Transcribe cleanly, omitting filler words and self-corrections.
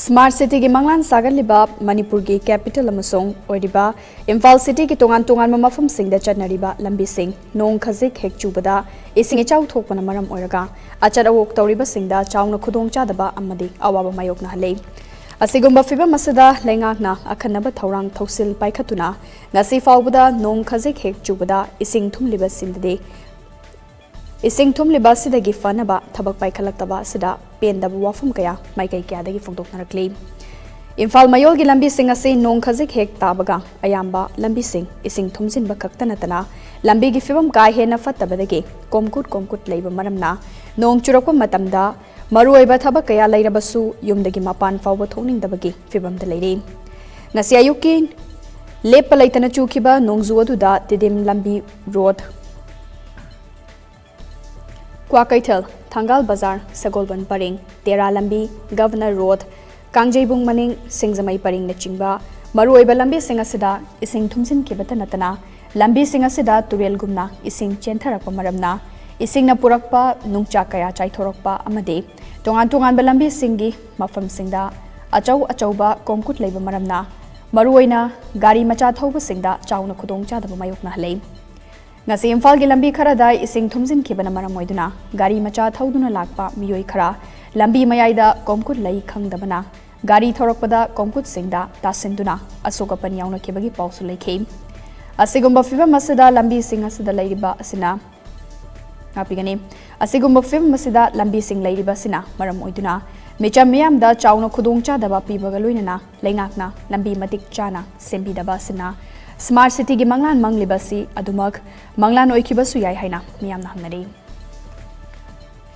Smart City ki manglan sagalliba Manipur ki capital amasong oiriba Imphal City ki tongan Mapham singda chatnariba lambi sing nong khazik hek chubada ising chau thokpana maram oiraga achar awok tawriba singda chauna khudong chadaba amadi awaba mayokna halei asigumba fiba masada lengakna akhanaba thorang thosil paikhatuna ngasi fawbada nong khazik hek chubada ising thumliba sindade Eshing thumliba sidagi fanaba thabak paikhalakaba sida pendaba wafam kaya maikai kyadagi phongdoknarakli Imphal mayol gi lambi sing ase nong khazik hek tabaga ayamba lambi sing eshing thumjinba khaktanatana lambi gi fibam kai hena fattabadagi komkut leiba maramna nong churakpa matamda maruoiba thabak kaya leirabasu yumdagi mapan fawba thoningdabagi fibam da leire ngasi ayuki lepa leitana chukhiba nongzu aduda tidim lambi road Kwakaitel, Thangal Bazar, Sagolban Paring, Tera Lambi, Governor Road, Kangjebung Maning, Singzamai Paring Nachingba, Maruoiba Lambi Singasida, Eshing Thumjinkhre Natana, Lambi Singasida, Turel Gumna, Eshing Chentharakpa Maramna, Eshing na Purakpa, Nungcha Kaya Chaithorokpa Amade, Tongan Balambi Singi, Mapham Singda, Achauba, Komkut Leiba Maramna, Maruoina, Gari Macha Thoba Singda, Chauna Khudong Chadaba Mayokna Halei. Ngasi Imphal gi lambi khara da eshing thumjinkhre maram moiduna gari macha thauduna lakpa miyoi khara lambi mayaida komkut lai khangdabana gari thorokpada komkut singda tasinduna asoka pan yauna kebagi pausu leikhe asigumba fiba masida lambi sing asida leiriba asina apigani asigumba fiba masida lambi sing leiriba sina maram moiduna mecha miyam da chauna khudongcha daba pibaga loinana lengakna lambi matik chana sembi daba sina Smart City ki manglan manglibasi adumak manglan oikibasu yai haina miyamna hangnari